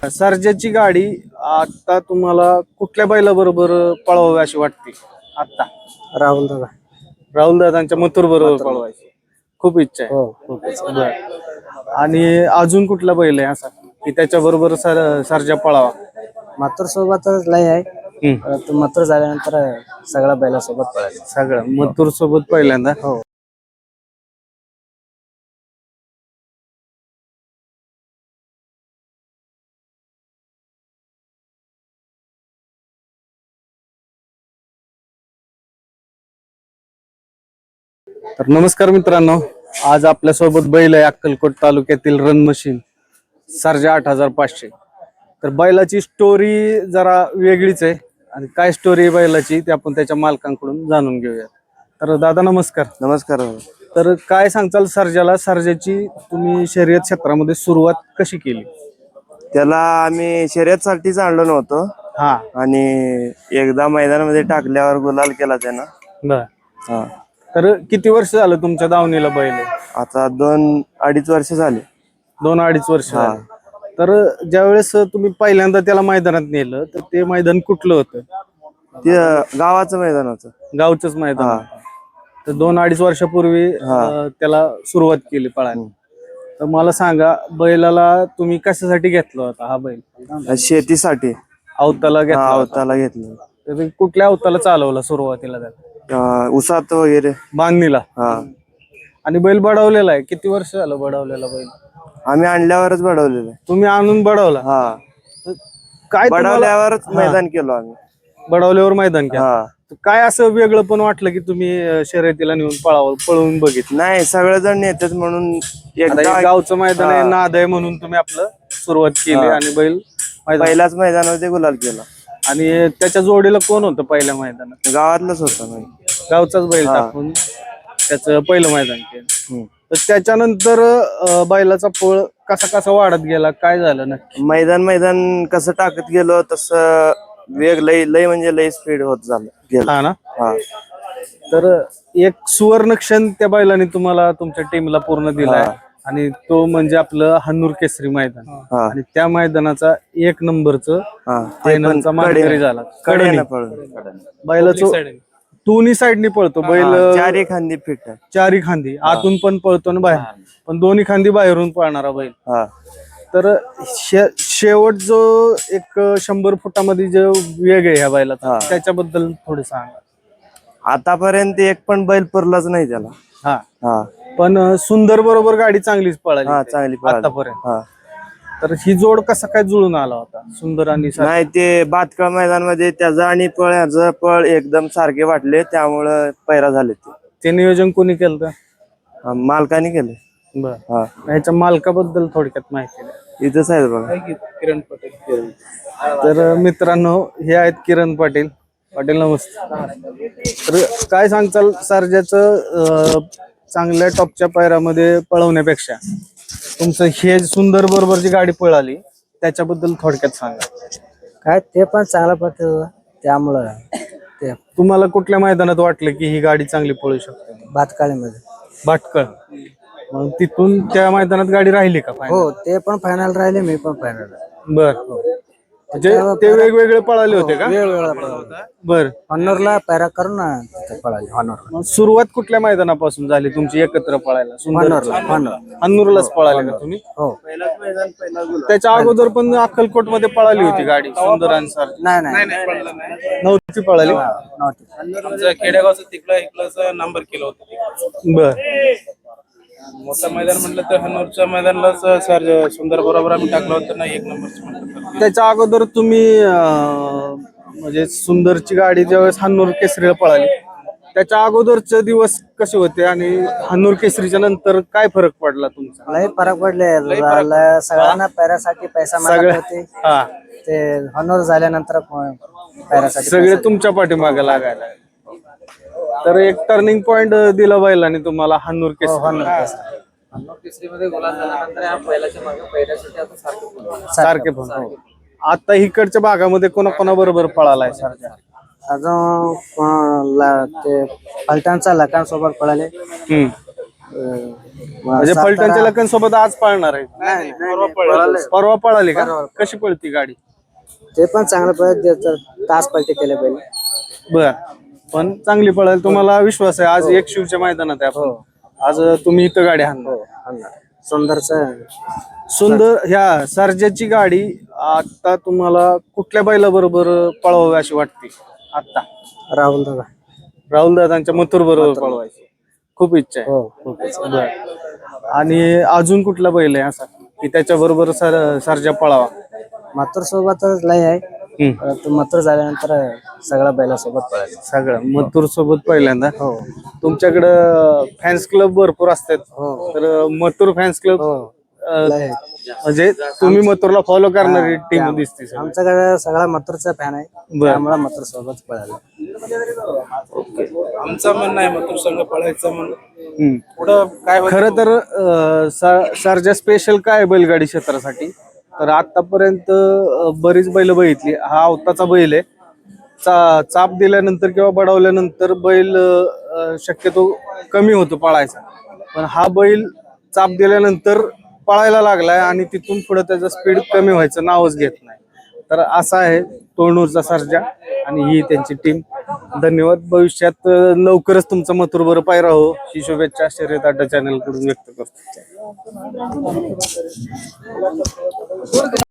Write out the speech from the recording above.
सर्जाची गाडी आता तुम्हाला कुठल्या बैलाबरोबर पळवावी अशी वाटते? आता राहुल दादा. राहुल दादांच्या मथुर बरोबर पळवायची खूप इच्छा आहे. हो खूप बरं. आणि अजून कुठला बैल आहे असा की त्याच्या बरोबर सर्जा पळावा? मात्र सोबतच लय आहे. परंतु मात्र झाल्यानंतर सगळ्या बैला सोबत पळायचं. सगळं मथुर सोबत पहिल्यांदा. हो. तर नमस्कार मित्रांनो, आज आपल्या सोबत बैल आहे अक्कलकोट तालुक्यातील रन मशीन सर्जा 8500. तर बैलाची स्टोरी जरा वेगळीच आहे आणि काय स्टोरी आहे बैलाची ते आपण त्याच्या मालकांकडून जाणून घेऊया. तर दादा नमस्कार. नमस्कार. तर काय सांगचाल सर्जाची तुम्ही शर्यत क्षेत्रामध्ये सुरुवात कशी केली? त्याला आम्ही शर्यतसाठीच आणलो नव्हतो हा आणि एकदा मैदानामध्ये टाकल्यावर गुलाल केला त्यानं. बर. हा. तर किती वर्ष झालं तुमच्या दावणीला बैल आहे? आता 2-2.5 वर्ष झाले. 2-2.5 वर्ष झाले. तर ज्यावेळेस तुम्ही पहिल्यांदा त्याला मैदानात नेलं तर ते मैदान कुठलं होतं? ते गावाचं मैदान होतं. गावचंच मैदान होतं. तर 2-2.5 वर्षापूर्वी त्याला सुरुवात केली पळायला. तर मला सांगा बैलाला तुम्ही कशासाठी घेतला होता हा बैल? शेतीसाठी अवताला घेतला होता. अवताला घेतलं. तर कुठल्या अवताला चालवला सुरुवातीला त्याला? उसात वगैरे बांधणीला. हा. आणि बैल बडवलेला आहे? किती वर्ष झालं बडवलेला बैल? आम्ही आणल्यावरच बडवलेलं. तुम्ही आणून बडवला? हा. काय बडवल्यावरच मैदान केलं आम्ही. बडवल्यावर मैदान केलं. हा. काय असं वेगळं पण वाटलं की तुम्ही शर्यतीला नेऊन पळवून बघितलं? नाही, सगळेजण येतात म्हणून एकदा गावचं मैदान आहे, नाद आहे म्हणून तुम्ही आपलं सुरुवात केली आणि बैल पहिल्याच मैदानामध्ये गुलाल केला. आणि त्याच्या जोडीला कोण होतं पहिल्या मैदानात? गावातलंच होतं. गावचाच बैल टाकून त्याचं पहिलं मैदान केलं. तर त्याच्यानंतर बैलाचा पळ कसा कसा वाढत गेला, काय झालं नक्की? मैदान कसं टाकत गेलो तसं वेग लय म्हणजे लय स्पीड होत झालं. हा ना. हा. तर एक सुवर्ण क्षण त्या बैलाने तुम्हाला तुमच्या टीमला पूर्ण दिलाय आणि तो म्हणजे आपलं हन्नूर केसरी मैदान. आणि त्या मैदानाचा 1 नंबरचं फायनलचा मानकरी झाला. कडेने बैलाचं दोन्ही साईडनी पळतो बैल. चारी खांदी फिट आहे. चारी खांदी आतून पण पळतो आणि बाहेर पण दोन्ही खांदी बाहेरून पळणारा बैल. तर शेवट जो एक 100 फुटामध्ये जो वेग आहे ह्या बैलाचा त्याच्याबद्दल थोडं सांगा. आतापर्यंत एक पण बैल पुरलाच नाही त्याला. हा. पण सुंदर बरोबर गाडी चांगलीच पळाली. चांगली आतापर्यंत. तर ही जोड कसा काय जुळून आला होता सुंदर आणि नाही? ते बातकळ मैदानामध्ये त्याचा आणि ह्याचं पळ एकदम सारखे वाटले, त्यामुळं पैरा झाले. ते नियोजन कोणी केलं? मालकाने केले. बर. ह्याच्या मालकाबद्दल थोडक्यात माहिती द्या. इथंच आहे बघा, किरण पाटील. तर मित्रांनो हे आहेत किरण पाटील. पाटील नमस्ते. तर काय सांगताल सर्जाचं चांगल्या टॉपच्या पायऱ्यामध्ये पळवण्यापेक्षा तुमचं हे सुंदर बरोबर जी गाडी पळाली त्याच्याबद्दल थोडक्यात सांगा. काय ते पण चांगला पडतं, त्यामुळं ते तुम्हाला कुठल्या मैदानात वाटलं की ही गाडी चांगली पळू शकते? बातकाळीमध्ये. भाटकळ. मग तिथून त्या मैदानात गाडी राहिली का? हो, ते पण फायनल राहिले, मी पण फायनल. बर. ते वेगवेगळे पळाले होते का? वेगवेगळा पळाला. बर. हॉनरला पैरा करून पळाले. हॉनर. सुरुवात कुठल्या मैदानापासून झाली तुमची एकत्र पळायला? हन्नूरलाच पळाले का तुम्ही? हो. त्याच्या अगोदर पण अक्कलकोट मध्ये पळाली होती गाडी सुंदर अनुसार? नाही नव्हती पळाली. आमचं खेडेगावचं तिकडं नंबर केलं होतं. बर. मोठं मैदान म्हटलं तर हन्नूरच्या मैदानालाच सर सुंदर बरोबर आम्ही टाकलं होतं ना 1 नंबरचं. त्याच्या अगोदर तुम्ही म्हणजे सुंदरची गाडी ज्यावेळेस हन्नूर केसरीला पळाली त्याच्या अगोदरचे दिवस कसे होते आणि हन्नूर केसरीच्या नंतर काय फरक पडला तुमचा? लय फरक पडले. सगळ्यांना पैरासाठी पैसा मागत होते. ते हॉनर झाल्यानंतर पैरासाठी सगळे तुमच्या पाठीमागे लागायला. तर एक टर्निंग पॉइंट दिला बैलाने तुम्हाला हन्नूर केसरीमध्ये गुलाल झाल्यानंतर या बैलाच्या मागे पैरासाठी आता सारखे पण. आता इकडच्या भागामध्ये कोणा बरोबर पळालाय सर्जा? अजून ते पलटणचा लकान सोबत पळाले. म्हणजे फलटणच्या लखन सोबत आज पळणार आहे. परवा पळाली का? कशी पळती गाडी? ते पण चांगलं पळत तास पलटी केले पहिले. बर, पण चांगली पळेल तुम्हाला विश्वास आहे. आज एक शिवच्या मैदानात आहे आपण. आज तुम्ही इथं गाडी हाणणार. सुंदर ह्या सर्जाची गाडी आता तुम्हाला कुठल्या बैला बरोबर पळवावी अशी वाटते आता? राहुल दादा. राहुल दादांच्या मथुर बरोबर पळवायची खूप इच्छा आहे. खूप इच्छा. बर. आणि अजून कुठला बैल आहे असा की त्याच्या बरोबर सर्जा पळावा? मथुर सोबतच लय आहे. मथुर झाल्यानंतर सगळ्या बैला सोबत पळायचं. सगळं मथुर सोबत पहिल्यांदा. तुमच्याकडं फॅन्स क्लब भरपूर असतात. तर मथुर फॅन्स क्लब म्हणजे तुम्ही मथुरला फॉलो करणारी टीम दिसते. आमच्याकडे सगळा मथुरचा फॅन आहे, त्यामुळे मथुर सोबत पळायला. आमचं म्हणणं आहे मथुर संघ पळायचं म्हणून पुढं काय खरं तर सर्जा स्पेशल काय बैलगाडी क्षेत्रासाठी तर आतापर्यंत बरीच बैल बघितली. हा अवताचा बैल आहे. चाप दिल्यानंतर किंवा बडवल्यानंतर बैल शक्यतो कमी होतो पळायचा, पण हा बैल चाप दिल्यानंतर पळायला लागलाय आणि तिथून पुढे त्याचं स्पीड कमी व्हायचं नावच घेत नाही. तर असा आहे तोंडूरचा सर्जा आणि ही त्यांची टीम. धन्यवाद. भविष्यात लवकरच तुमचा मथुर बरोबर पायरा हो ही शुभेच्छा शर्यत अड्डा चॅनल कडून व्यक्त करतो.